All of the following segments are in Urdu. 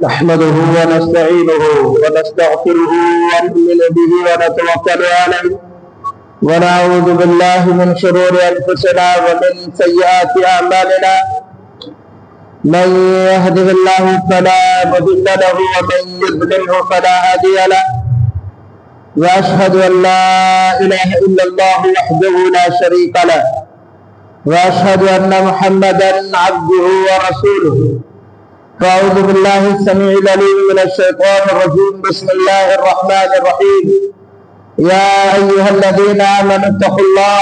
نحمده ونستعينه ونستغفره ونؤمن به ونتوكل عليه ونعوذ بالله من شرور أنفسنا ومن سيئات أعمالنا من يهده الله فلا مضل له ومن يضلله فلا هادي له وأشهد أن لا إله إلا الله وحده لا شريك له وأشهد أن محمدا عبده ورسوله فأعوذ بالله السميع العليم من الشيطان الرجيم بسم الله الرحمن الرحيم يا أيها الذين آمنوا اتقوا الله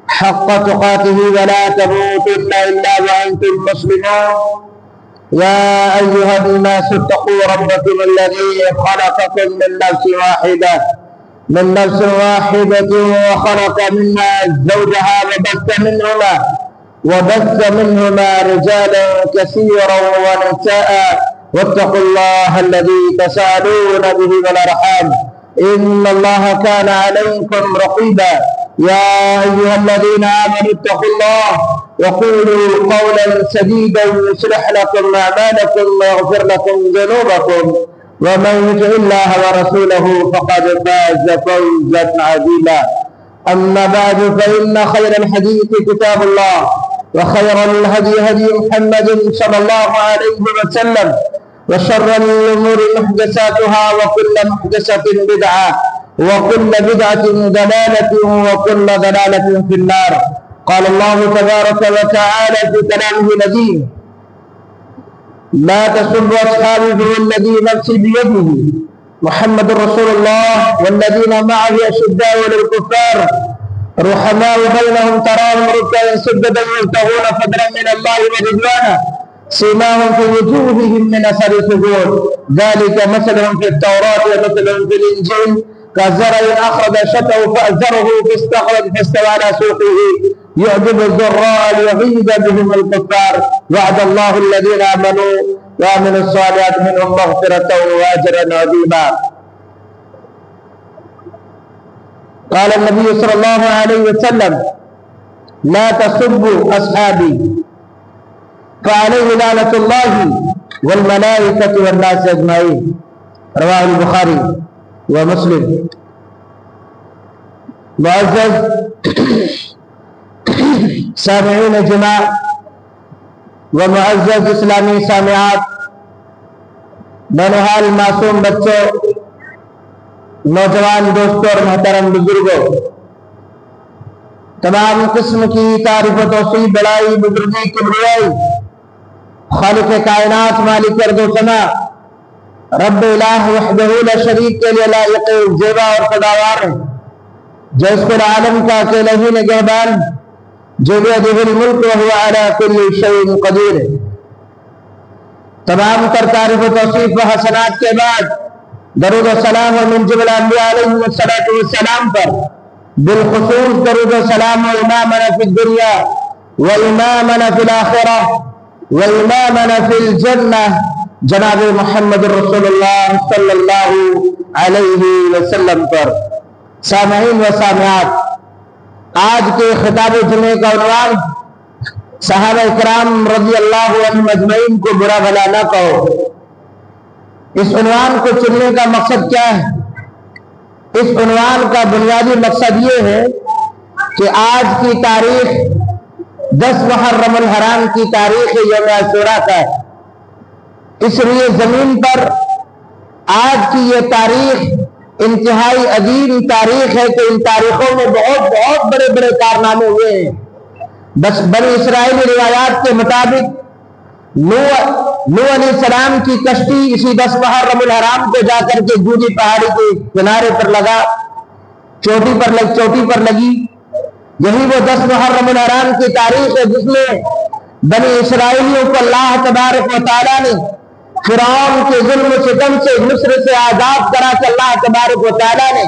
حق تقاته ولا تموتن إلا وأنتم مسلمون يا أيها الناس اتقوا ربكم الذي خلقكم من نفس واحدة وخلق منها زوجها وبث منهما رجالا كثيرا ونساء واتقوا الله الذي تساءلون به والأرحام إن الله كان عليكم رقيبا يا أيها الذين آمنوا اتقوا الله وقولوا قولا سديدا يصلح لكم أعمالكم ويغفر لكم ذنوبكم ومن يطع الله ورسوله فقد فاز فوزا عظيما أما بعد فإن خير الحديث كتاب الله وخير الهدي هدي محمد صلى الله عليه وسلم وشر الأمور محدثاتها وكل محدثة بدعة وكل بدعة ضلالة وكل ضلالة في النار قال الله تبارك وتعالى في كلامه العظيم لا تسبوا أصحابي فوالذي نفسي بيده محمد رسول الله والذين معه أشداء للكفار رحماء بينهم تراهم ركعا سجدا يبتغون فضلا من الله ورضوانا سيماهم في وجوههم من أثر السجود ذلك مثلهم في التوراة ومثلهم في الإنجيل كزرع أخرج شطأه فأزره فاستخرج فاستوى على سوقه يعجب الضراء ليغيظ بهم الكفار وعد الله الذين آمنوا وعملوا الصالحات منهم مغفرة وأجرا عظيما. قال النبي صلى الله عليه وسلم لا تسبوا أصحابي فعليه لعنة الله والملائكة والناس أجمعين رواه البخاري ومسلم. معزز سامعین جماع ومعزز اسلامی سامعات، بہرحال معصوم بچوں، نوجوان دوستوں اور محترم بزرگوں، تمام قسم کی تعریف و توصیف، بڑائی، بزرگی، کبریائی خالق کائنات، مالک ارض و سماء، رب الہ وحدہ لا شریک کے لیے لائق زیبا اور سزاوار ہے، جو اس کو عالم کا اکیلے ہی نگہبان، جو بیدہ الملک وہو علی کل شیء قدیر ہے۔ تمام تر تعریف و توصیف و حسنات کے بعد درود و سلام و منجب الانبیاء علیہ السلام پر بالخصوص درود و سلام و امامنا فی الدنیا و امامنا فی الآخرہ و امامنا فی الجنہ جناب محمد رسول اللہ صلی اللہ علیہ وسلم پر۔ سامعین و سامعات، آج کے خطاب جمعے کا عنوان صحابہ اکرام رضی اللہ عنہم اجمعین کو برا بھلا نہ کہو۔ اس عنوان کو چننے کا مقصد کیا ہے؟ اس عنوان کا بنیادی مقصد یہ ہے کہ آج کی تاریخ 10 محرم الحرام کی تاریخ یوم عاشوراء کا ہے، اس لیے زمین پر آج کی یہ تاریخ انتہائی عظیم تاریخ ہے کہ ان تاریخوں میں بہت بڑے بڑے کارنامے ہوئے ہیں۔ بس بنی اسرائیلی روایات کے مطابق نوح علیہ السلام کی کشتی اسی 10 محرم الحرام کو جا کر کے جودی پہاڑی کے کنارے پر لگا، چوٹی پر لگی۔ یہی وہ 10 محرم الحرام کی تاریخ ہے جس میں بنی اسرائیلیوں کو اللہ تبارک و تعالیٰ نے فرعون کے ظلم و ستم سے، مصر سے آزاد کرا کے اللہ تبارک و تعالیٰ نے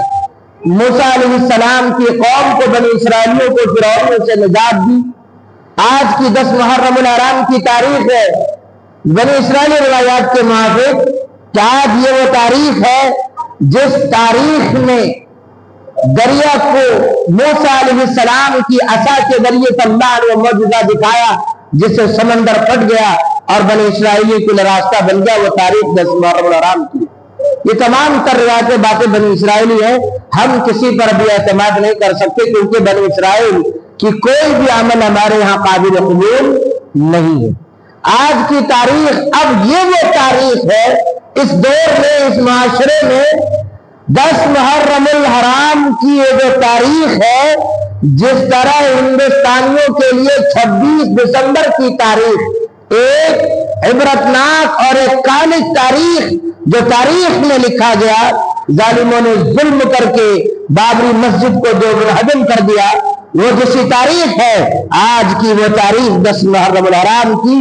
موسیٰ علیہ السلام کی قوم کو، بنی اسرائیلیوں کو فرعون سے نجات دی۔ آج کی 10 محرم الحرام کی تاریخ ہے بنی اسرائیلی روایات کے موافق کہ آج یہ وہ تاریخ ہے جس تاریخ میں دریا کو موسیٰ علیہ السلام کی عصا کے ذریعے اللہ نے معجزہ دکھایا جس سے سمندر پھٹ گیا اور بنی اسرائیلی کے لیے راستہ بن گیا وہ تاریخ 10 محرم الحرام کی۔ یہ تمام تر روایتیں باتیں بنی اسرائیلی ہیں، ہم کسی پر بھی اعتماد نہیں کر سکتے کیونکہ بنی اسرائیل کی کوئی بھی عمل ہمارے یہاں قابل قبول نہیں ہے۔ آج کی تاریخ اب یہ وہ تاریخ ہے، اس دور میں اس معاشرے میں 10 محرم الحرام کی یہ جو تاریخ ہے، جس طرح ہندوستانیوں کے لیے 26 دسمبر کی تاریخ ایک عبرتناک اور ایک کالج تاریخ جو تاریخ میں لکھا گیا، ظالموں نے ظلم کر کے بابری مسجد کو جو منہدم کر دیا، وہ جیسی تاریخ ہے آج کی وہ تاریخ 10 محرم الحرام کی،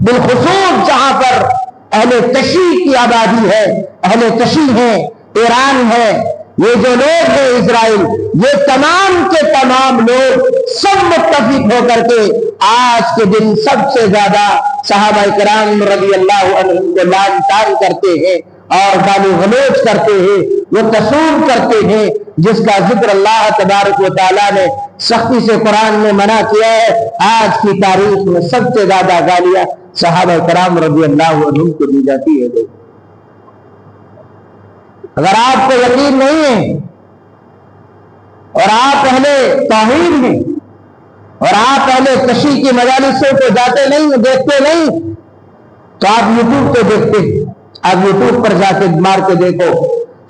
بالخصوص جہاں پر اہل تشیع کی آبادی ہے، اہل تشیع ہے، ایران ہے، یہ جو لوگ ہیں اسرائیل، یہ تمام کے تمام لوگ سب متفق ہو کر کے آج کے دن سب سے زیادہ صحابہ کرام رضی اللہ عنہم کو لعن طعن کرتے ہیں اور گالی غلوچ کرتے ہیں، وہ تصور کرتے ہیں جس کا ذکر اللہ تبارک و تعالیٰ نے سختی سے قرآن میں منع کیا ہے۔ آج کی تاریخ میں سب سے زیادہ گالیاں صحابہ کرام رضی اللہ عنہم کو دی جاتی ہے۔ اگر آپ کو یقین نہیں ہے اور آپ اہل توحید ہیں اور آپ اہل تشیع کی مجالسوں کو جاتے نہیں، دیکھتے نہیں، تو آپ یوٹیوب پہ دیکھتے ہیں، آپ یوٹیوب پر جا کے مار کے دیکھو،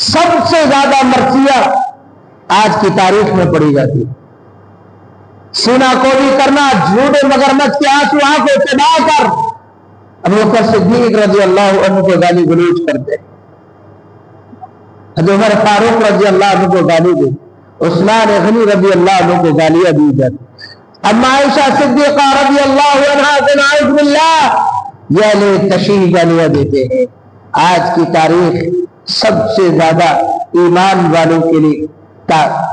سب سے زیادہ مرثیہ آج کی تاریخ میں پڑھی جاتی ہے۔ سینہ کو بھی کرنا، جھوٹے مگرمچھ کے آنسو آنکھوں سے بہا کر ابوبکر صدیق رضی اللہ عنہ کو گالی گلوچ کرتے ہیں، حضرت عمر فاروق رضی اللہ عنہ کو گالی دی، عثمان غنی رضی اللہ عنہ کو گالیاں دی جاتی، اما عائشہ صدیقہ رضی اللہ عنہا سے نعوذ باللہ یہ اہل تشیع گالیاں دیتے ہیں۔ آج کی تاریخ سب سے زیادہ ایمان والوں کے لیے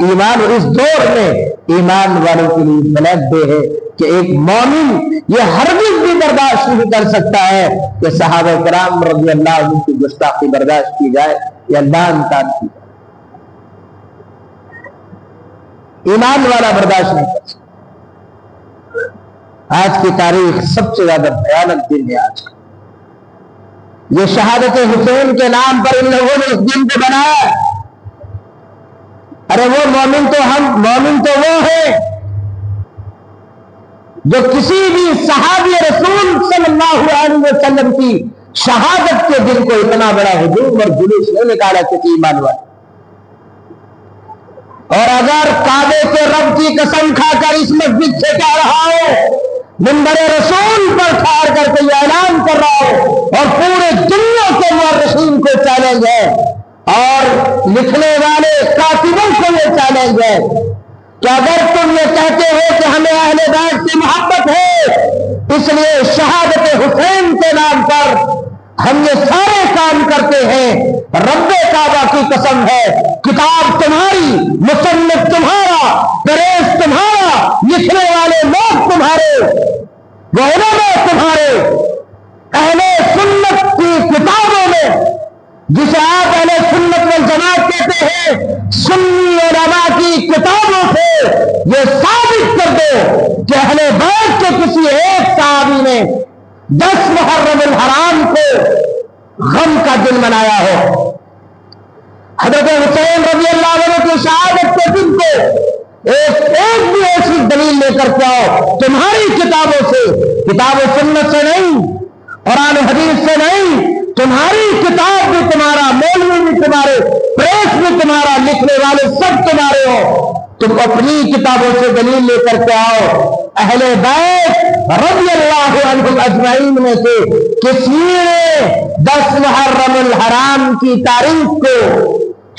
ایمان اس دور میں ایمان والوں کے لیے بلیک ڈے ہے کہ ایک مومن یہ ہرگز بھی برداشت نہیں کر سکتا ہے کہ صحابہ کرام رضی اللہ عنہ کی گستاخی برداشت کی جائے یا لعن طعن کی جائے، ایمان والا برداشت نہیں کر سکتا۔ آج کی تاریخ سب سے زیادہ بھیانک دن ہے آج کا۔ یہ شہادت حسین کے نام پر ان لوگوں نے اس دن کو بنایا۔ ارے وہ مومن تو وہ ہے جو کسی بھی صحابی رسول صلی اللہ علیہ وسلم کی شہادت کے دن کو اتنا بڑا ہجوم اور جلوس نہیں نکالا کسی ایمان والے۔ اور اگر کعبے کے رب کی قسم کھا کر اس مسجد سے کہہ رہا ہو، منبر رسول پر کھڑ کر کے یہ اعلان کر رہا ہو اور پورے دنیا کے مورخین کو چیلنج ہے اور لکھنے والے کاتبوں کو یہ چیلنج ہے کہ اگر تم یہ کہتے ہو کہ ہمیں اہل بیت سے محبت ہے، اس لیے شہادت حسین کے نام پر ہم یہ سارے کام کرتے ہیں، رب کعبہ کی قسم ہے، کتاب تمہاری، مصنف تمہارا، پریس تمہارا، لکھنے والے لوگ تمہارے، وہ علماء تمہارے، اہل سنت کی کتابوں میں جسے آپ اہل سنت والجماعت کہتے ہیں، سنی علماء کی کتابوں سے یہ ثابت کر دو کہ اہل بیت کے کسی ایک صحابی نے 10 محرم الحرام کو غم کا دن منایا ہو۔ حضرت حسین رضی اللہ عنہ کی شہادت کے دن کو ایک بھی ایسی دلیل لے کر کے آؤ تمہاری کتابوں سے، کتاب و سنت سے نہیں، قرآن و حدیث سے نہیں، تمہاری کتاب بھی تمہارا، مولوی بھی تمہارے، پریس بھی تمہارا، لکھنے والے سب تمہارے ہو، تم اپنی کتابوں سے دلیل لے کر کے آؤ۔ اہل بیت رضی اللہ عنہم اجمعین میں سے کسی نے 10 محرم الحرام کی تاریخ کو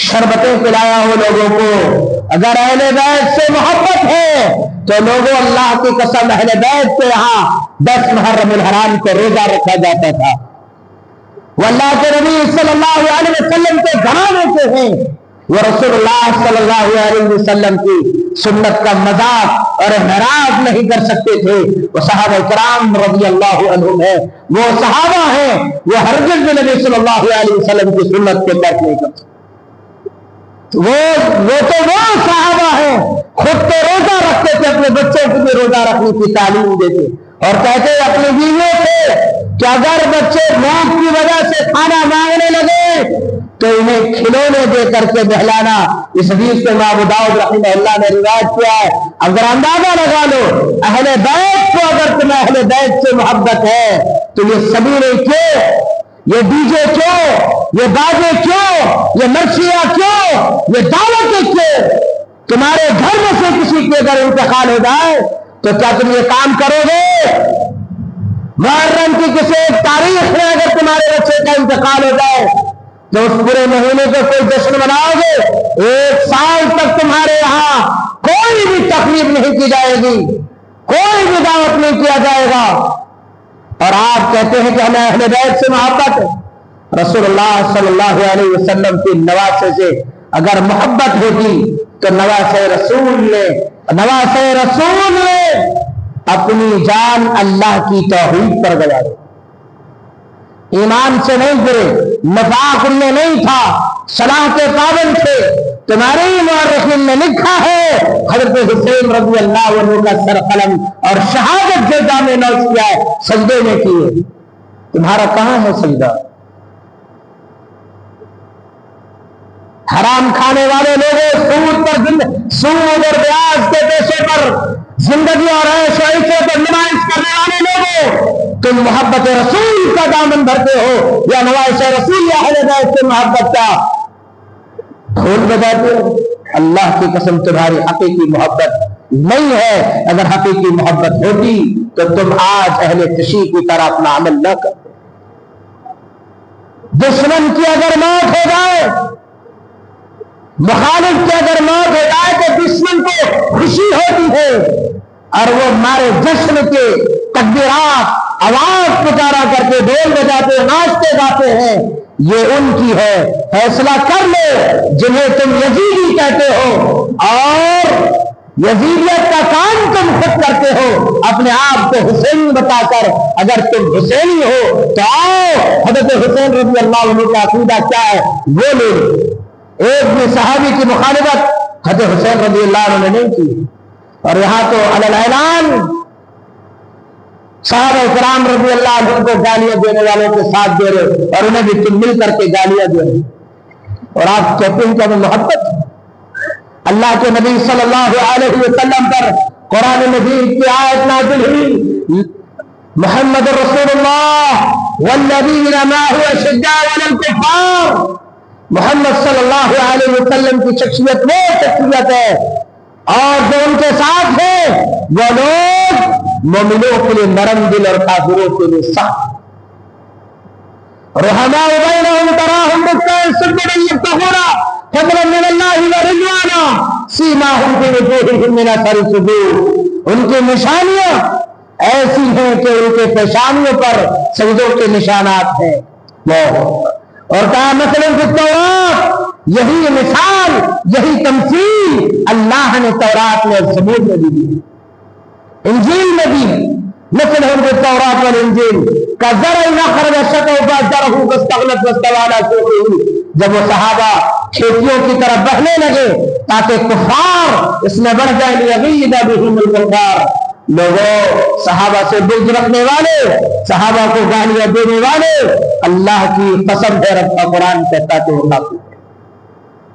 شربتیں پلایا ہو لوگوں کو؟ اگر اہل بیت سے محبت ہے تو لوگوں، اللہ کی قسم، اہل بیت کے یہاں 10 محرم الحرام کو روزہ رکھا جاتا تھا۔ وہ اللہ کے نبی صلی اللہ علیہ وسلم کے گھرانے سے ہیں، وہ رسول اللہ صلی اللہ علیہ وسلم کی سنت کا مذاق اور احترام نہیں کر سکتے تھے۔ وہ صحابہ کرام رضی اللہ عنہم ہیں، وہ صحابہ ہیں، وہ ہرگز بھی نبی صلی اللہ علیہ وسلم کی سنت کے ترک نہیں کر سکتے۔ وہ صحابہ ہیں، خود تو روزہ رکھتے تھے، اپنے بچوں کو بھی روزہ رکھنے کی تعلیم دیتے اور کہتے اپنی بیویوں سے کہ اگر بچے بھوک کی وجہ سے کھانا مانگنے لگے تو انہیں کھلونے دے کر کے بہلانا. اس حدیث کو امام ابو داؤد رحمہ اللہ نے روایت کیا ہے. اگر اندازہ لگا لو اہل بیت کو اگر تمہیں اہل بیت سے محبت ہے تو یہ سبیرے کیوں، یہ ڈی جے کیوں، یہ باجے کیوں، یہ مرثیہ کیوں، یہ دعوتیں کیوں؟ تمہارے گھر میں سے کسی کے اگر انتقال ہو جائے تو کیا تم یہ کام کرو گے؟ محرم کی کسی ایک تاریخ میں اگر تمہارے بچے کا انتقال ہو جائے تو اس پورے مہینے کو کوئی جشن مناؤ گے؟ 1 سال تک تمہارے یہاں کوئی بھی تقریب نہیں کی جائے گی، کوئی بھی دعوت نہیں کیا جائے گا. اور آپ کہتے ہیں کہ ہمیں اہل بیت سے محبت ہے. رسول اللہ صلی اللہ علیہ وسلم کی نواسے سے اگر محبت ہوتی تو نواسے رسول نے اپنی جان اللہ کی توحید پر گزار دی. ایمان سے نہیں گرے، نفاق ان میں نہیں تھا، صلاح کے پابند تھے. تمہارے ہی مورخین نے لکھا ہے حضرت حسین رضی اللہ عنہ کا سر قلم اور شہادت جو جامع نوش کیا ہے سجدے میں کیے. تمہارا کہاں ہے سجدہ؟ حرام کھانے والے لوگوں، سود اور بیاج کے پیسے پر زندگی اور عیش و عشرت پر نمائش کرنے والے لوگوں، تم محبت رسول کا دامن بھرتے ہو یا نوائش رسول یا اہل بیت سے محبت کا دھول بجاتے ہو؟ اللہ کی قسم تمہاری حقیقی محبت نہیں ہے. اگر حقیقی محبت ہوتی تو تم آج اہل تشیع کی طرح اپنا عمل نہ کرتے. دشمن کی اگر موت ہو جائے، مخالف کی اگر موت ہو جائے تو دشمن کو خوشی ہوتی ہے اور وہ ہمارے جشن کے تکبیرات آواز پکارا کر کے ڈھول بجاتے ناچتے گاتے ہیں. یہ ان کی ہے. فیصلہ کر لو جنہیں تم یزیدی کہتے ہو اور یزیدیت کا کام تم خود کرتے ہو اپنے آپ کو حسینی بتا کر. اگر تم حسینی ہو تو آؤ حضرت حسین رضی اللہ عنہ کا عقیدہ کیا ہے وہ لے لو. ایک بھی صحابی کی مخالفت حضرت حسین رضی اللہ عنہ نے نہیں کی. اور یہاں تو علی الاعلان صحابہ کرام رضی اللہ عنہ کو گالیاں دینے والوں کے ساتھ دے رہے اور انہیں بھی تم مل کر کے گالیاں دے رہے اور آپ کہتے ہیں کہ ہمیں محبت. اللہ کے نبی صلی اللہ علیہ وسلم پر قرآن مجید کی آیت نازل ہوئی، محمد رسول اللہ والذین معہ اشداء علی الکفار. محمد صلی اللہ علیہ وسلم کی شخصیت وہ شخصیت ہے اور جو ان کے ساتھ ہے وہ لوگ مومنوں کے لیے نرم دل اور کافروں کے لیے سخت. رحماء بینہم تراہم رکعا سجدا یبتغون فضلا من اللہ ورضوانا سیماہم فی وجوہہم من اثر السجود. ان کی نشانیاں ایسی ہیں کہ ان کے پیشانیوں پر سجدوں کے نشانات ہیں. اور کہا مثلا فی التوراۃ، یہی مثال یہی تمثیل اللہ نے تورات میں اور زبور میں بھی دی، انجیل میں بھی. مثلا فی التوراۃ والانجیل کزرع اخرج شطأہ فآزرہ فاستغلظ فاستوى علی سوقہ. جب وہ صحابہ کھیتیوں کی طرف بڑھنے لگے تاکہ کفار اس میں بڑھ جائیں لیغیظ بہم الکفار. لوگوں صحابہ سے بغض رکھنے والے، صحابہ کو گالیاں دینے والے، اللہ کی قسم ہے رب کا قرآن کہتا کہ وہ کافر ہے،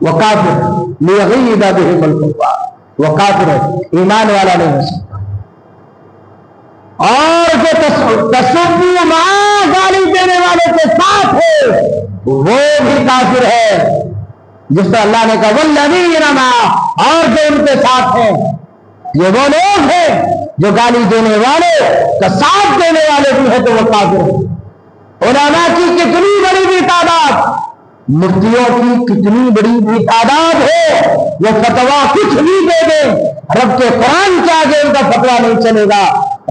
وہ کافر لیغیظ بہم الکفار. وہ کافر ہے، ایمان والا نہیں ہو سکتا. اور جو تصوف ماں گالی دینے والے کے ساتھ ہے وہ بھی کافر ہے. جس طرح اللہ نے کہا والذین معہ، اور جو ان کے ساتھ ہیں یہ وہ لوگ ہیں جو گالی دینے والے کا ساتھ دینے والے بھی ہیں تو وہ کافر ہیں. علماء کی کتنی بڑی بھی تعداد، مفتیوں کی کتنی بڑی بھی تعداد ہے، وہ فتویٰ کچھ بھی دے دیں رب کے قرآن کے آگے ان کا فتویٰ نہیں چلے گا.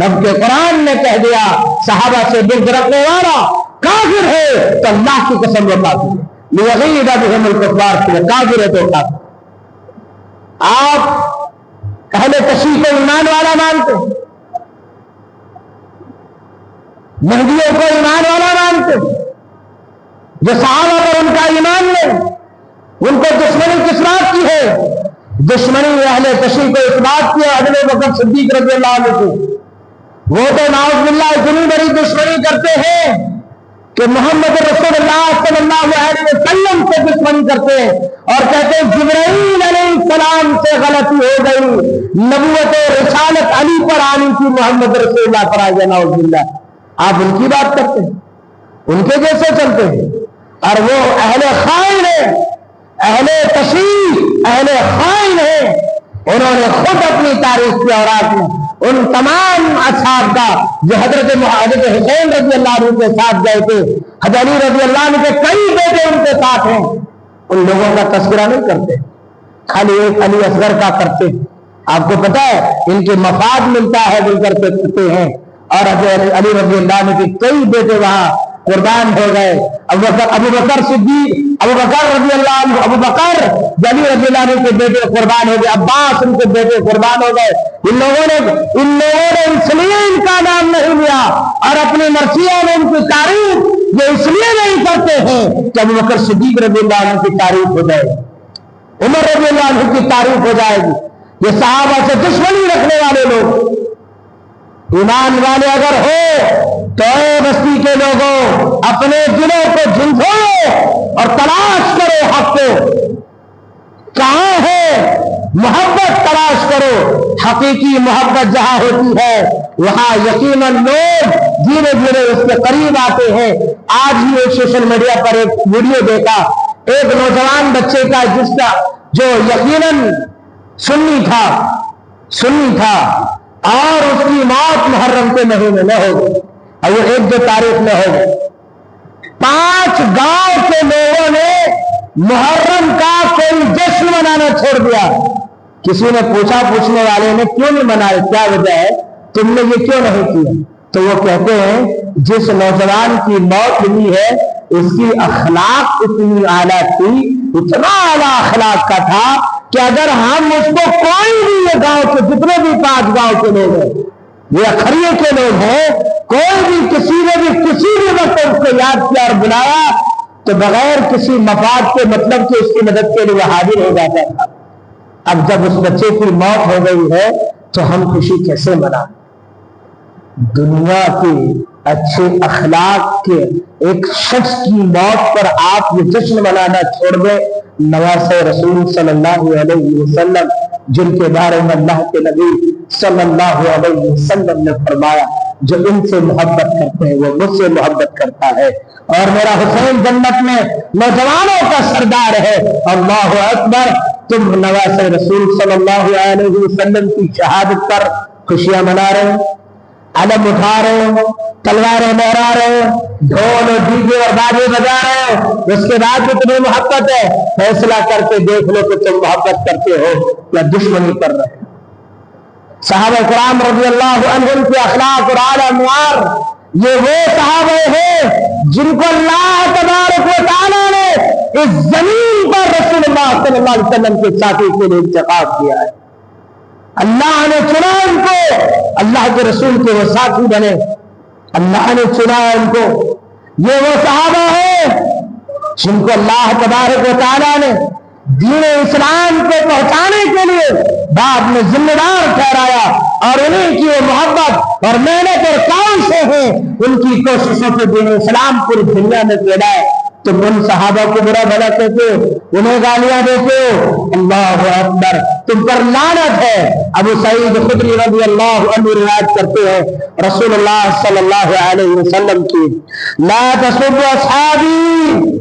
رب کے قرآن نے کہہ دیا صحابہ سے بغض رکھنے والا کافر ہے تو اللہ کی قسم وہ کافر ہے. لیغیظ بہم الکفار سے کافر ہے تو کافر. آپ اہل تشیع کو ایمان والا مانتے، مہدیوں کو ایمان والا مانتے، جو صحابہ پر ان کا ایمان نہیں، ان کو دشمنی کس بات کی ہے؟ دشمنی اہل تشیع کو اس بات کی ہے حضرت ابوبکر صدیق رضی اللہ عنہ کو وہ تو نعوذ باللہ اتنی بڑی دشمنی کرتے ہیں کہ محمد رسول اللہ صلی اللہ علیہ وسلم سے دشمنی کرتے ہیں اور کہتے ہیں جبرائیل علیہ السلام سے غلطی ہو گئی، نبوت و رسالت علی پر آنی تھی، محمد رسول اللہ پر آ گیا نعوذ باللہ۔ آپ ان کی بات کرتے ہیں، ان کے جیسے چلتے ہیں، اور وہ اہل خائن ہے، اہل تشیع، اہل خائن ہے۔ انہوں نے خود اپنی تاریخ کی اوراق میں ان تمام اصحاب کا جو حضرت حسین رضی اللہ عنہ کے ساتھ گئے تھے، حضرت علی رضی اللہ عنہ کے کئی بیٹے ان کے ساتھ ہیں، ان لوگوں کا تذکرہ نہیں کرتے، خالی ایک علی اصغر کا کرتے ہیں۔ آپ کو پتا ہے ان کے مفاد ملتا ہے بول کر کرتے ہیں، اور حضرت علی رضی اللہ عنہ کے کئی بیٹے وہاں قربان ہو گئے۔ ابو بکر صدیق، ابو بکر رضی اللہ عنہ، ابو بکر علی رضی اللہ عنہ کے بیٹے قربان ہو گئے، عباس ان کے بیٹے قربان ہو گئے۔ ان لوگوں نے اس لیے ان کا نام نہیں لیا اور اپنی مرثیوں میں ان کی تعریف یہ اس لیے نہیں کرتے ہیں کہ ابو بکر صدیق رضی اللہ عنہ کی تعریف ہو جائے، عمر رضی اللہ عنہ کی تعریف ہو جائے گی۔ یہ صحابہ سے دشمنی رکھنے والے لوگ، ایمان والے اگر ہو تو اے بستی کے لوگوں اپنے دلوں کو جھنجھوڑو اور تلاش کرو حق کو، کہاں ہے محبت تلاش کرو۔ حقیقی محبت جہاں ہوتی ہے وہاں یقیناً لوگ دھیرے دھیرے اس کے قریب آتے ہیں۔ آج ہی ایک سوشل میڈیا پر ایک ویڈیو دیکھا ایک نوجوان بچے کا، جس کا جو یقیناً سنی تھا اور اس کی موت محرم کے مہینے میں ہو گئی اور وہ 1-2 تاریخ میں ہو گئی۔ 5 گاؤں کے لوگوں نے محرم کا کوئی جشن منانا چھوڑ دیا۔ کسی نے پوچھنے والے نے کیوں نہیں منایا، کیا وجہ ہے، تم نے یہ کیوں نہیں کیا؟ تو وہ کہتے ہیں جس نوجوان کی موت ہوئی ہے اس کی اخلاق اتنی اعلیٰ تھی، اتنا اعلیٰ اخلاق کا تھا کہ اگر ہم اس کو کوئی بھی یہ گاؤں کے جتنے بھی 5 گاؤں کے لوگ ہیں، یہ اکھریے کے لوگ ہیں، کوئی بھی کسی نے بھی کسی بھی وقت اس کو یاد کیا اور بلایا تو بغیر کسی مفاد کے مطلب کہ اس کی مدد کے لیے حاضر ہو جاتا تھا۔ اب جب اس بچے کی موت ہو گئی ہے تو ہم خوشی کیسے منائیں؟ دنیا کے اچھے اخلاق کے ایک شخص کی موت پر آپ یہ جشن منانا چھوڑ دیں۔ نواسے رسول صلی اللہ علیہ وسلم جن کے بارے میں اللہ کے نبی صلی اللہ علیہ وسلم نے فرمایا جو ان سے محبت کرتے ہیں وہ مجھ سے محبت کرتا ہے، اور میرا حسین جنت میں نوجوانوں کا سردار ہے۔ اللہ اکبر! تم نواسے رسول صلی اللہ علیہ وسلم کی شہادت پر خوشیاں منا رہے ہو، علم اٹھا رہے ہو، تلواریں لہرا رہے ہو، ڈھول ڈی جے اور باجے بجا رہے ہو، اس کے بعد بھی تمہیں محبت ہے؟ فیصلہ کر کے دیکھ لو کہ تم محبت کرتے ہو یا دشمنی کر رہے ہو۔ صحابہ کرام رضی اللہ عنہم کے اخلاق اور اعلیٰ معیار، یہ وہ صحابہ ہیں جن کو اللہ تبارک و تعالیٰ نے اس زمین پر رسول اللہ صلی اللہ علیہ وسلم کے ساتھی کے لیے انتخاب کیا ہے۔ اللہ نے چنا ان کو، اللہ کے رسول کے وہ ساتھی بنے، اللہ نے چنا ان کو۔ یہ وہ صحابہ ہیں جن کو اللہ تبارک و تعالیٰ نے دین اسلام کو پہنچانے کے لیے بعد میں ذمہ دار ٹھہرایا، اور انہیں کی وہ محبت اور محنت اور کوششیں ہیں، ان کی کوششوں سے دین اسلام پوری دنیا میں پھیلائے۔ تم ان صحابہ کو برا بھلا کہتے ہو، انہیں گالیاں دیتے ہو، اللہ اکبر! تم پر لعنت ہے۔ ابو سعید خدری رضی اللہ عنہ روایت کرتے ہیں رسول اللہ صلی اللہ علیہ وسلم کی، لا تسبوا اصحابی،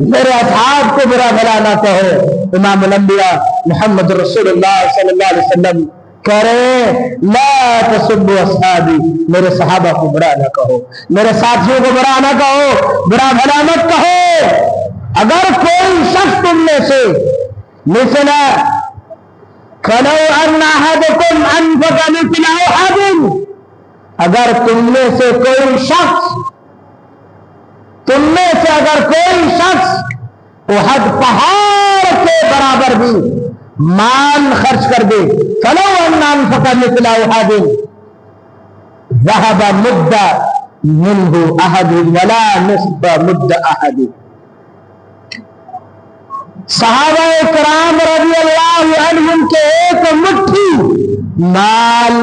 میرے اصحاب کو برا بھلا نہ کہو۔ امام الانبیاء محمد رسول اللہ صلی اللہ علیہ وسلم کہہ رہے ہیں لا تسبوا اصحابی، میرے صحابہ کو برا نہ کہو، میرے ساتھیوں کو برا نہ کہو، برا بھلا مت کہو۔ اگر کوئی شخص تم میں سے مثل فلو ان احدکم انفق مثل احد، اگر تم میں سے کوئی شخص اگر کوئی شخص احد پہاڑ کے برابر بھی مال خرچ کر دے، فلو ان انفق مثل احد ذهب مد منه احد ولا نصف مد احد۔ صحابہ کرام رضی اللہ عنہم کے ایک مٹھی مال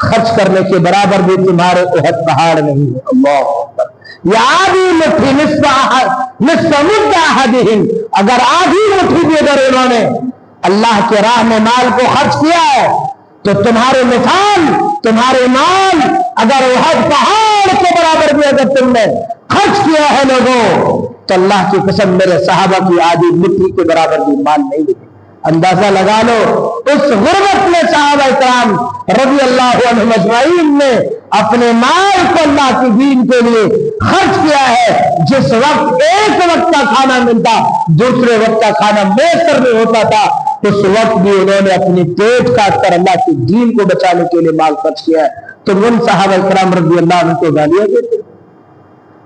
خرچ کرنے کے برابر بھی تمہارے احد پہاڑ نہیں ہے۔ اللہ اکبر۔ یا آدھی مٹھی نصف مد احدہم، اگر آدھی مٹھی بھی اگر انہوں نے اللہ کے راہ میں مال کو خرچ کیا ہے تو تمہارے مثال، تمہارے مال اگر احد پہاڑ کے برابر بھی اگر تم نے خرچ کیا ہے لوگوں، تو اللہ کی قسم میرے صحابہ کی آدھی مٹھی کے برابر بھی مال نہیں ملے۔ اندازہ لگا لو اس غربت میں صحابہ کرام رضی اللہ عنہم اجمعین نے اپنے مال کو اللہ کی دین کے لیے خرچ کیا ہے۔ جس وقت ایک وقت کا کھانا ملتا، دوسرے وقت کا کھانا میسر نہیں ہوتا تھا، اس وقت بھی انہوں نے اپنی پیٹ کاٹ کر اللہ کی دین کو بچانے کے لیے مال خرچ کیا ہے۔ تم ان صحابہ کرام رضی اللہ عنہ کو گالیاں دیتے ہو،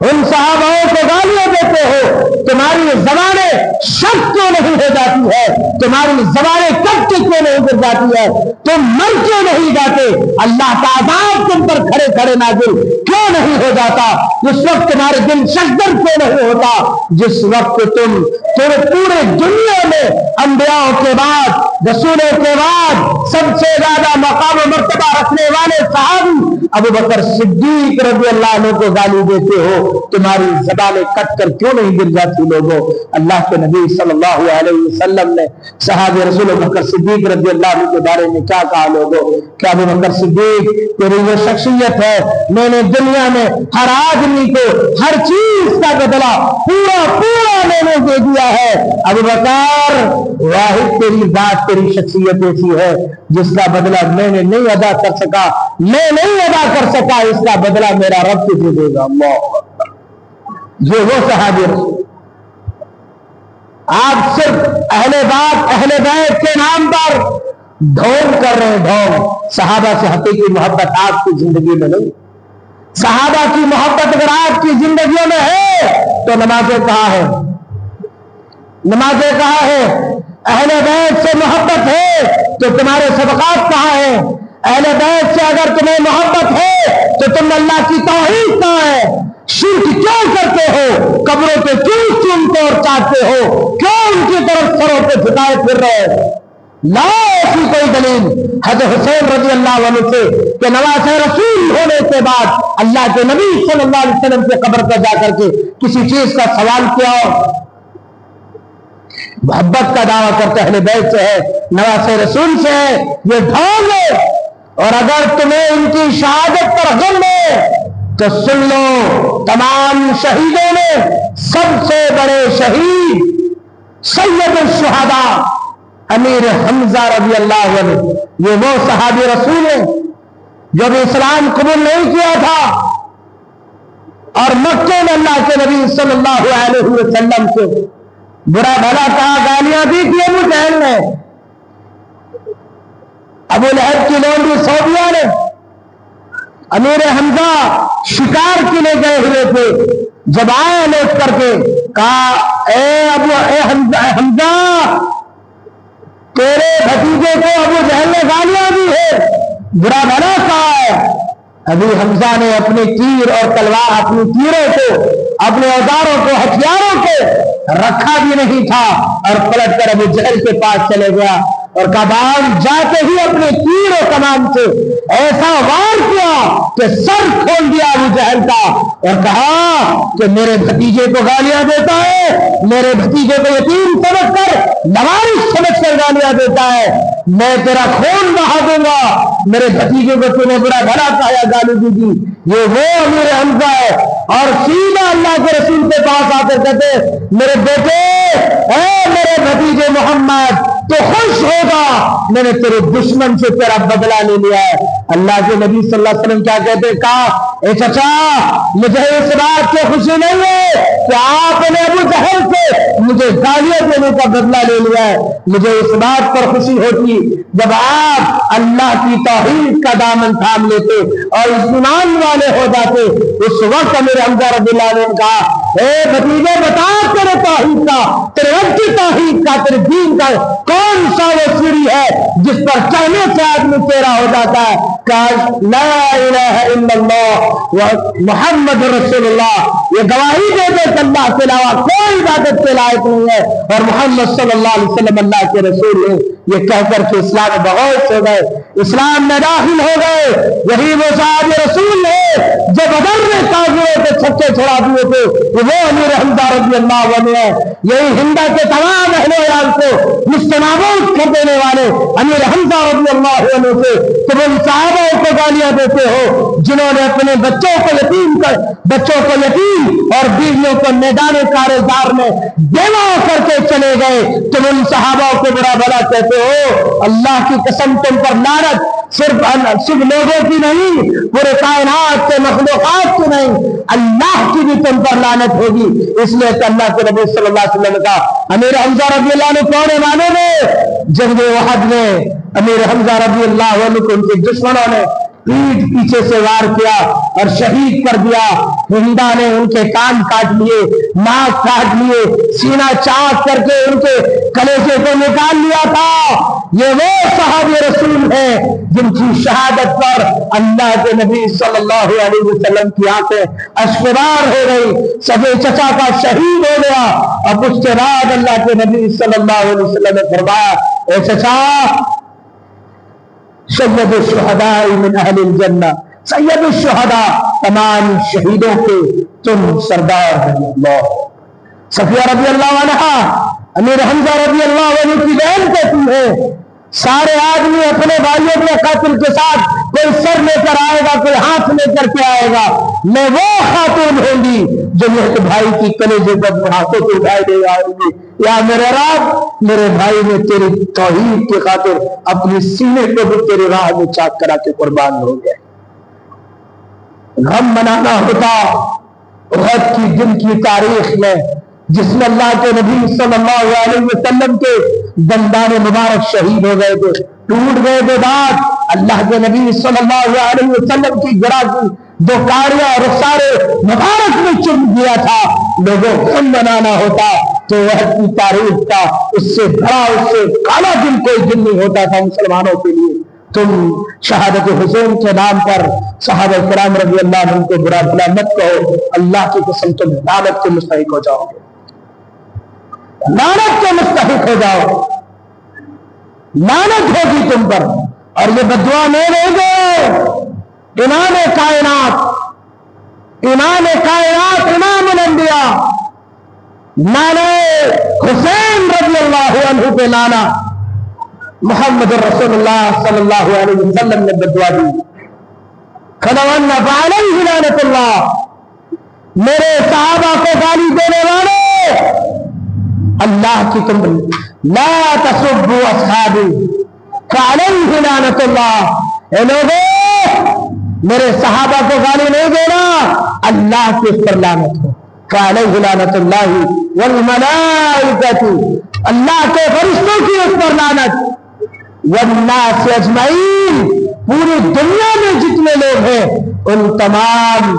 ان صحاباؤں کو گالیاں دیتے ہو، تمہاری زبانیں شک کیوں نہیں ہو جاتی ہے؟ تمہاری زبانیں کب کی کیوں نہیں گر جاتی ہے؟ تم مر کیوں نہیں جاتے؟ اللہ کا عذاب تم پر کھڑے کھڑے نازل کیوں نہیں ہو جاتا؟ اس وقت تمہارے دل شکدر کیوں نہیں ہوتا جس وقت تم پورے دنیا میں انبیاء کے بعد، رسولوں کے بعد سب سے زیادہ مقام و مرتبہ رکھنے والے صحابی ابو بکر صدیق رضی اللہ عنہ کو گالی دیتے ہو؟ تمہاری زبانیں کٹ کر کیوں نہیں گر جاتی لوگوں؟ اللہ کے نبی صلی اللہ علیہ وسلم نے صحابہ رسول ابو بکر صدیق رضی اللہ عنہ کے بارے میں کیا کہا لوگوں؟ کہ ابو بکر صدیق تیری وہ شخصیت ہے، میں نے دنیا میں ہر آدمی کو ہر چیز کا بدلہ پورا میں نے دے دیا ہے۔ ابو بکر واحد تیری ذات، تیری شخصیت ایسی ہے جس کا بدلہ میں نے نہیں ادا کر سکا، میں نہیں ادا کر سکا، اس کا بدلہ میرا رب تجھے دے گا۔ اللہ یہ وہ صحابی رسول، آپ صرف اہل بیت کے نام پر ڈھونگ کر رہے ہیں، ڈھونگ۔ صحابہ سے حقیقی محبت آپ کی زندگی میں نہیں۔ صحابہ کی محبت اگر آپ کی زندگیوں میں ہے تو نمازیں کہاں ہے؟ نمازیں کہاں ہے؟ اہل بیت سے محبت ہے تو تمہارے صدقات کہاں ہیں؟ اہل بیت سے اگر تمہیں محبت ہے تو تم اللہ کی توحید کہاں ہے؟ شرک کیوں کرتے ہو؟ قبروں پہ کیوں چومتے اور چاٹتے ہو؟ کیوں ان کی طرف سروں پہ جھکائے پھر رہے ہو؟ لا ایسی کوئی دلیل حضرت حسین رضی اللہ عنہ سے کہ نواسہ رسول ہونے کے بعد اللہ کے نبی صلی اللہ علیہ وسلم کے قبر پر جا کر کے کسی چیز کا سوال کیا ہو؟ محبت کا دعویٰ کرتے اہل بیت سے ہے، نواسہ رسول سے ہے، یہ ڈھونگ ہے۔ اور اگر تمہیں ان کی شہادت پر غم ہے تو سن لو، تمام شہیدوں میں سب سے بڑے شہید سید الشہداء امیر حمزہ رضی اللہ عنہ، یہ وہ صحابی رسول ہیں جو بھی اسلام قبول نہیں کیا تھا اور مکے میں اللہ کے نبی صلی اللہ علیہ وسلم کو برا بھلا کہا، گالیاں دی تھی ابو جہل نے، ابو لہب کی لونڈی صوفیہ نے۔ امیر حمزہ شکار کے لیے گئے ہوئے تھے، جب آئے لوٹ کر کے کہا اے حمزہ تیرے بھتیجے کو ابو جہل نے گالیاں دی ہے، برا بھلا کہا ہے۔ ابھی حمزہ نے اپنے تیر اور تلوار، اپنی تیروں کو، اپنے اوزاروں کو، ہتھیاروں کو رکھا بھی نہیں تھا اور پلٹ کر ابو جہل کے پاس چلے گیا اور کبان جاتے ہی اپنے تیر و کمان سے ایسا وار کیا کہ سر کھول دیا ابو جہل کا اور کہا کہ میرے بھتیجے کو گالیاں دیتا ہے، میرے بھتیجے کو یتیم سمجھ کر، لوارث سمجھ کر گالیاں دیتا ہے، میں تیرا خون بہا دوں گا، میرے بھتیجے کو تو نے برا بھلا کہا، گالی دی۔ یہ وہ امیر حمزہ ہے اور سیدھا اللہ کے رسول کے پاس آ کر کہتے میرے بیٹے، اے میرے بھتیجے محمد تو خوش ہوگا، میں نے تیرے دشمن سے تیرا بدلہ لے لیا ہے۔ اللہ کے نبی صلی اللہ علیہ وسلم کیا کہتے؟ کہا اے چچا مجھے اس بات کی خوشی نہیں ہے کہ آپ نے ابو جہل سے مجھے گالیاں دینے کا بدلہ لے لیا ہے، مجھے اس بات پر خوشی ہوتی جب آپ اللہ کی توحید کا دامن تھام لیتے اور ایمان والے ہو جاتے۔ اس وقت امیر حمزہ رضی اللہ عنہ نے کہا اے بھتیجے بتا تیرے توحید کا، تیرے رب کی توحید کا، تیرے دین کا کون سا وہ سیڑھی ہے جس پر چڑھنے سے آدمی تیرا ہو جاتا ہے؟ کہ لا الہ الا اللہ محمد رسول اللہ، یہ گواہی دے دے کہ اللہ کے علاوہ کوئی عبادت کے لائق نہیں ہے اور محمد صلی اللہ علیہ وسلم اللہ کے رسول ہے۔ یہ کہہ کر کے اسلام میں بغوث ہو گئے، اسلام میں داخل ہو گئے۔ یہی وہ صحابی رسول ہے جو بدر میں کافروں کے چھکے چھڑا دیے تھے، وہ امیر حمزہ رضی اللہ عنہ ہے۔ یہی ہندا کے تمام اہل عیال کو مستنابود کر دینے والے امیر حمزہ رضی اللہ عنہ سے تم ان صحابہ کو گالیاں دیتے ہو جنہوں نے اپنے بچوں کو یتیم اور بیویوں کو میدان کارزار میں بیوہ کر کے چلے گئے، تم ان صحابہ کو برا بھلا کہتے ہو۔ اللہ کی قسم تم پر لعنت صرف لوگوں کی نہیں، پورے کائنات کے مخلوقات کی نہیں، اللہ کی بھی تم پر لعنت ہوگی۔ اس لیے کہ اللہ کے نبی صلی اللہ علیہ وسلم کا امیر حمزہ رضی اللہ عنہ کون مانے گے؟ جنگ احد میں امیر حمزہ رضی اللہ عنہ کو ان کے دشمنوں نے پیٹھ پیچھے سے وار کیا اور شہید کر دیا۔ ہندا نے ان کے کان کاٹ لیے، ناک کاٹ لیے، سینہ چاک کر کے ان کے کلیجے کو نکال لیا تھا۔ یہ وہ صحابی رسول ہیں جن کی شہادت پر اللہ کے نبی صلی اللہ علیہ وسلم کی آنکھیں اشکبار ہو گئی، سگے چچا کا شہید ہو گیا۔ اب اس کے بعد اللہ کے نبی صلی اللہ علیہ وسلم نے فرمایا، اے چچا، سید الشہداء من اہل الجنہ، سید الشہداء تمام شہیدوں کے تم سردار ہیں۔ اللہ صفیہ رضی اللہ عنہ امیر حمزہ رضی اللہ عنہ کی بہن کہتی ہے، سارے آدمی اپنے بھائیوں کے قاتل کے ساتھ کوئی سر لے کر آئے گا، کوئی ہاتھ لے کر کے آئے گا، میں وہ خاتون ہوں گی جو میرے بھائی کی کلیجے پر ہاتھوں کو اٹھائے دے آئیں گی، یا میرے رب میرے بھائی نے تیری توحید کی خاطر اپنی سینے کو بھی تیری راہ میں چاک کرا کے قربان ہو گئے۔ غم منانا ہوتا احد کی دن کی تاریخ میں، جس میں اللہ کے نبی صلی اللہ علیہ وسلم کے دندان مبارک شہید ہو گئے تھے، ٹوٹ گئے تھے دانت، اللہ کے نبی صلی اللہ علیہ وسلم کی گرا کی دو کاریاں رخسار مبارک میں چم گیا تھا۔ لوگوں غم منانا ہوتا تو احد کی تاریخ کا اس سے بڑا، اس سے کالا دن کوئی دن نہیں ہوتا تھا مسلمانوں کے لیے۔ تم شہادت حسین کے نام پر صحابہ کرام رضی اللہ عنہ کو برا بھلا مت کہو، اللہ کی قسم تم لعنت کے مستحق ہو جاؤ گے، لعنت کے مستحق ہو جاؤ، لعنت ہوگی تم پر۔ اور یہ بددعا نہیں دے گے امام کائنات، امام الانبیاء نانا حسین رضی اللہ عنہ پہ لانا محمد رسول اللہ صلی اللہ علیہ وسلم نے بددعا دی، خلوان فعلیہ لعنت اللہ، میرے صحابہ کو گالی دینے والے اللہ کی تم لا تسبوا اصحابی فعلیہ لعنت اللہ، اے لوگوں میرے صحابہ کو گالی نہیں دینا، اللہ کی اس پر لعنت ہو، فعلیہ لعنت اللہ والملائکۃ، اللہ کے فرشتوں کی اس پر لعنت، والناس اجمعین، پوری دنیا میں جتنے لوگ ہیں ان تمام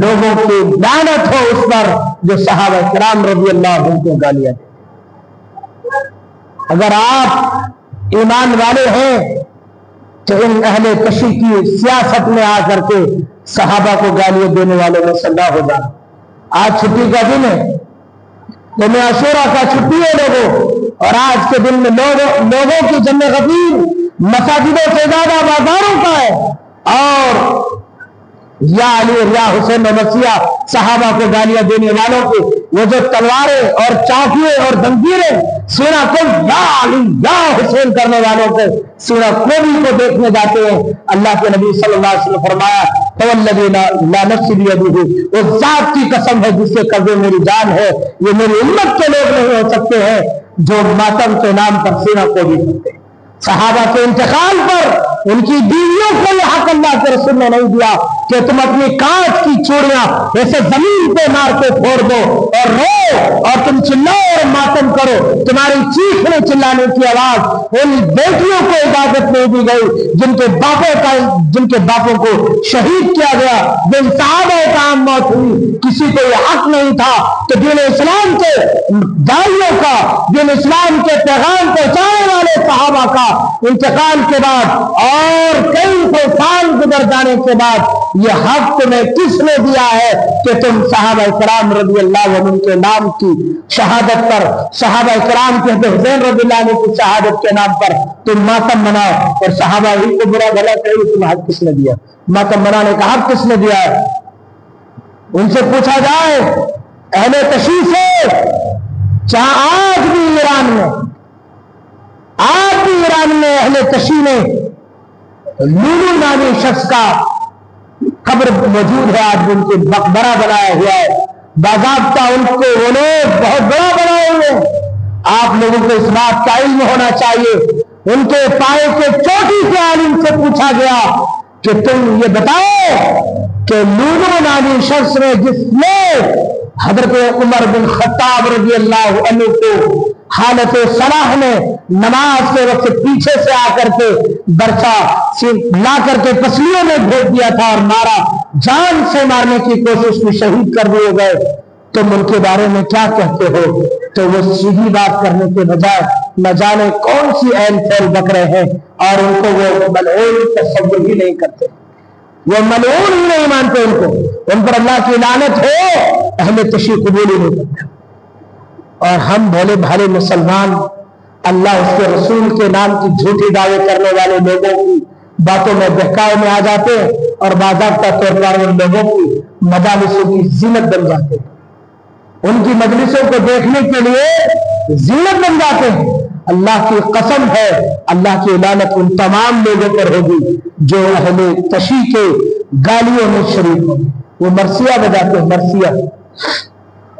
لوگوں کی لعنت ہو اس پر جو صحابہ کرام رضی اللہ عنہ کو گالیاں دیں۔ اگر آپ ایمان والے ہیں تو ان اہل کشی کی سیاست میں آ کر کے صحابہ کو گالیاں دینے والوں میں سے نہ ہو جانا۔ آج چھٹی کا دن ہے، یوم عاشورہ کا چھٹی ہے لوگوں، اور آج کے دن میں لوگوں کی جمع غفیر مساجدوں سے زیادہ بازاروں کا ہے، اور یا علی یا حسین مسیح صحابہ کو گالیاں دینے والوں کو وہ جو تلواریں اور چاقویں اور زنجیریں سینہ کو یا علی یا حسین کرنے والوں کو سینہ کوبی کو دیکھنے جاتے ہیں، اللہ کے نبی صلی اللہ علیہ وسلم فرمایا فوالذی لا نفس بیدہ، اس ذات کی قسم ہے جس سے قبضے میری جان ہے، یہ میری امت کے لوگ نہیں ہو سکتے ہیں جو ماتم کے نام پر سینہ کوبی کرتے ہیں۔ صحابہ کے انتقال پر ان کی بیویوں کو یہ حق اللہ کے رسول نے نہیں دیا کہ تم اپنی کانچ کی چوڑیاں ایسے زمین پہ مار کے پھوڑ دو اور رو اور تم چلاؤ اور ماتم کرو، تمہاری چیخنے چلانے کی آواز ان بیٹیوں کو اجازت نہیں دی گئی جن کے باپوں کو شہید کیا گیا، جن صحابہ کا موت ہوئی، کسی کو یہ حق نہیں تھا کہ دین اسلام کے داعیوں کا، دین اسلام کے پیغام پہنچانے والے صحابہ کا انتقال کے بعد اور کئی سو سال گزر جانے کے بعد یہ حق تمہیں کس نے دیا ہے کہ تم صحابہ کرام رضی اللہ عنہ کے نام السلام کی شہادت پر، صحابہ کرام کے حسین رضی اللہ عنہ کی شہادت کے نام پر تم ماتم مناؤ، اور صحابہ ہی کو برا بھلا کہے تمہیں حق کس نے دیا؟ ماتم منانے کا حق کس نے دیا ہے؟ ان سے پوچھا جائے اہل تشیع سے، جہاں آج بھی ایران میں اہل تشیع نے لولو نامی شخص کا قبر موجود ہے، آج بھی ان کے مقبرہ بنایا ہوا ہے، باضابطہ ان کو وہ لوگ بہت بڑا بنائے ہوئے۔ آپ لوگوں کو اس بات کا علم ہونا چاہیے، ان کے پائے کے چوٹی کے عالم سے پوچھا گیا کہ تم یہ بتاؤ کہ لولو نامی شخص نے جس نے حضرت عمر بن خطاب رضی اللہ عنہ کو حالت صلاح میں نماز کے وقت پیچھے سے آ کر کے برچا لا کر کے پسلیوں میں بھیج دیا تھا اور مارا، جان سے مارنے کی کوشش میں شہید کر دیے گئے، تم ان کے بارے میں کیا کہتے ہو؟ تو وہ سیدھی بات کرنے کے بجائے نہ جانے کون سی ایل پھیل بک رہے ہیں، اور ان کو وہ ملعون تصور ہی نہیں کرتے، وہ ملعون ہی نہیں مانتے، ان پر اللہ کی لعنت ہو، اہل تشیع قبول ہی نہیں کرتے۔ اور ہم بھولے بھالے مسلمان اللہ اس کے رسول کے نام کی جھوٹی دعوے کرنے والے لوگوں کی باتوں میں بہکاؤ میں آ جاتے ہیں، اور باضابطہ طور پر ان لوگوں کی مجالسوں کی زینت بن جاتے ہیں، ان کی مجلسوں کو دیکھنے کے لیے زینت بن جاتے ہیں۔ اللہ کی قسم ہے، اللہ کی لعنت ان تمام لوگوں پر ہوگی جو اہل تشیع کے گالیوں میں شریک ہوں۔ وہ مرثیہ بجاتے ہیں، مرثیہ۔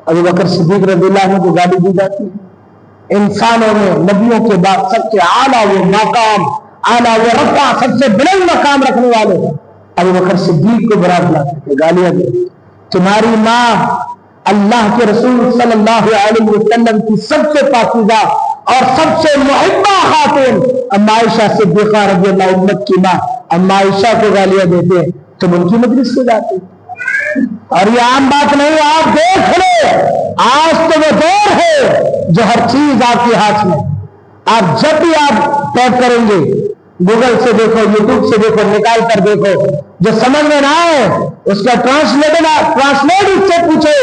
ابو بکر صدیق رضی اللہ عنہ کو گالی دی جاتی ہے۔ انسانوں میں نبیوں کے بعد سب سے اعلیٰ وہ مقام، اعلیٰ وہ رفع، سب سے بلند مقام رکھنے والے ابو بکر صدیق کو برا بلاتے تھے، گالیاں دی۔ تمہاری ماں اللہ کے رسول صلی اللہ علیہ وسلم کی سب سے پاکیزہ اور سب سے محبہ خاتون اما عائشہ صدیقہ رضی اللہ عنہ کی ماں اما عائشہ کو گالیاں دیتے ہیں، تم ان کی مجلس کو جاتے ہیں۔ اور یہ عام بات نہیں، آپ دیکھ لو، آج تو وہ دور ہے جو ہر چیز آپ کے ہاتھ میں، آپ جب بھی آپ ٹائپ کریں گے، گوگل سے دیکھو، یوٹیوب سے دیکھو، نکال کر دیکھو، جو سمجھ میں نہ آئے اس کا ٹرانسلیٹ اس سے پوچھو،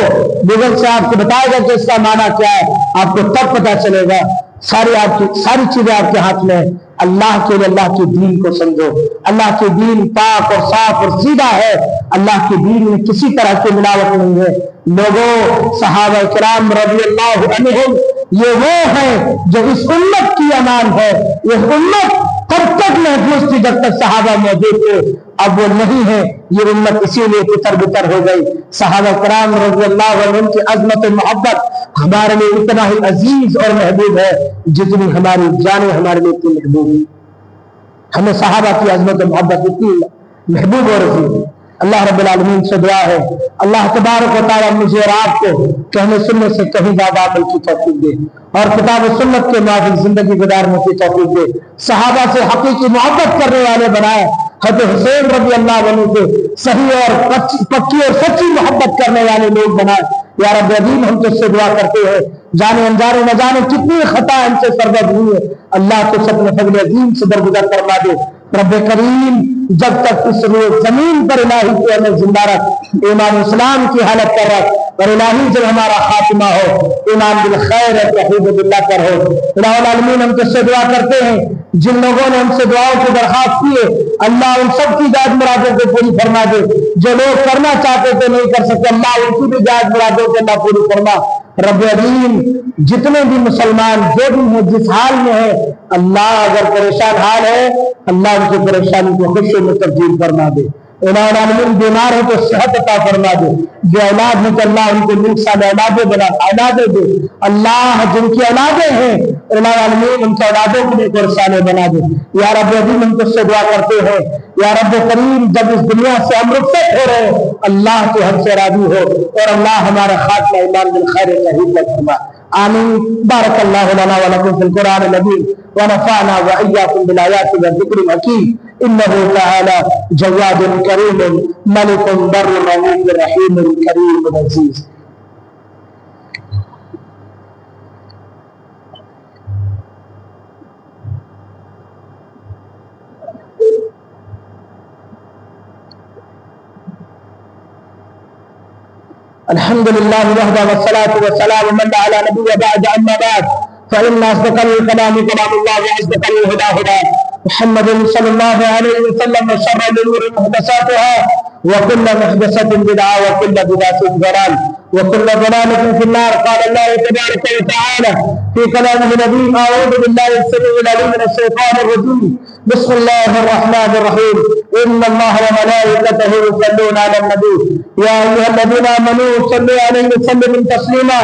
گوگل سے آپ کو بتائے گا کہ اس کا معنی کیا ہے، آپ کو تب پتا چلے گا۔ ساری چیزیں آپ کے ہاتھ میں، اللہ کے لیے اللہ کے دین کو سمجھو، اللہ کے دین پاک اور صاف اور سیدھا ہے، اللہ کے دین میں کسی طرح کی ملاوٹ نہیں ہے۔ لوگوں، صحابہ کرام رضی اللہ عنہم یہ وہ ہیں جو اس امت کی امان ہے، یہ امت تب تک محفوظ تھی جب تک صحابہ موجود تھے، اب وہ نہیں ہے، یہ امت اسی لیے تتر بتر ہو گئی۔ صحابہ کرام رضی اللہ عنہم کی عظمت و محبت ہمارے لیے اتنا ہی عزیز اور محبوب ہے جتنی ہماری جانیں ہمارے لیے اتنی محبوب ہے۔ ہمیں صحابہ کی عظمت و محبت اتنی محبوب اور عزیز ہے۔ اللہ رب العالمین سے دعا ہے اللہ تبارک و تعالیٰ مجھے اور آپ کو کہنے سننے سے کہیں زیادہ عمل کی توفیق دے، اور کتاب و سنت کے موافق زندگی گزارنے کی توفیق دے، صحابہ سے حقیقی محبت کرنے والے بنائے، حضرت حسین رضی اللہ عنہ سے صحیح اور پکی اور سچی محبت کرنے والے لوگ بنائے۔ یا رب عظیم ہم تجھ سے دعا کرتے ہیں، جانے انجانے نہ جانے کتنی خطا ہم سے سرزد ہوئی ہے، اللہ تو اپنے فضل عظیم سے درگزر فرما دے۔ رب کریم جب تک اس زمین پر الہی کو ہمیں زندہ رکھ، ایمان اسلام کی حالت پر رکھ، اور الہی جب ہمارا خاتمہ ہو ایمان بالخیر اور توحید باللہ پر ہو۔ الہ العالمین ہم تجھ سے دعا کرتے ہیں، جن لوگوں نے ہم سے دعاؤں کی درخواست کی ہے اللہ ان سب کی جائز مرادوں کو پوری فرما دے، جو لوگ کرنا چاہتے تھے نہیں کر سکتے اللہ ان کی بھی جائز مرادوں کو اللہ پوری فرما۔ رب عظیم جتنے بھی مسلمان جو بھی ہیں جس حال میں ہے اللہ اگر پریشان حال ہے اللہ ان کی پریشانی کو خوشی میں تبدیل فرما دے۔ الہ العالمین بیمار ہے تو صحت عطا فرما دے، جو اولاد ہے تو اللہ ان کو نیک صالح اولادیں بنا اولادیں دے، اللہ جن کی اولادیں ہیں الہ العالمین ان کی اولادوں کو نیک اور صالح بنا دے۔ یا رب عظیم ہم تجھ سے دعا کرتے ہیں یا رب کریم جب اس دنیا سے ہم رخصت ہو رہے ہیں اللہ تو ہم سے راضی ہو، اور اللہ ہمارا خاتمہ ایمان بالخیر شہید تک فرما۔ آمین۔ بارک اللہ لنا ولکم فی القرآن العظیم ونفعنا وإياكم بالآيات والذكر الحكيم إنه تعالى جواد كريم ملك بر رؤوف رحيم كريم عزيز۔ الحمد لله وحده والصلاة والسلام من على نبي بعد. أما بعد فإن أصدق الكلام كلام الله وأصدق الهدى هدى محمد صلى الله عليه وسلم. وشر الأمور محدثاتها وكل محدثة بدعة وكل بدعة ضلال وكل ضلالة في النار. قال الله تبارك وتعالى في كلامه النبي: أعوذ بالله السميع العليم من الشيطان الرجيم. بسم الله الرحمن الرحيم. إن الله وملائكته يصلون على النبي يا أيها الذين آمنوا صلوا عليه وسلموا تسليما.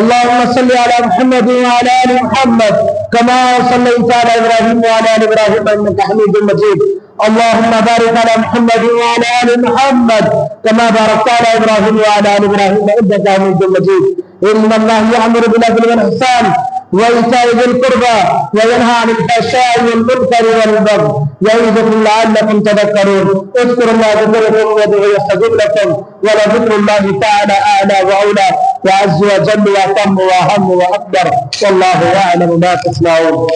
اللهم صل على محمد وعلى آل محمد كما صليت على إبراهيم وعلى آل إبراهيم إنك حميد مجيد. اللهم بارك على محمد وعلى آل محمد كما باركت على إبراهيم وعلى آل إبراهيم إنك حميد مجيد. إن الله يأمر بالعدل والإحسان وإيتاء ذي القربى وينهى عن الفحشاء والمنكر والبغي يعظكم لعلكم تذكرون. اذكروا الله ذكركم وادعوه يستجب لكم ولذكر الله تعالى أعلى وأولى وعز وجل وأتم وأهم وأكبر والله يعلم ما تصنعون.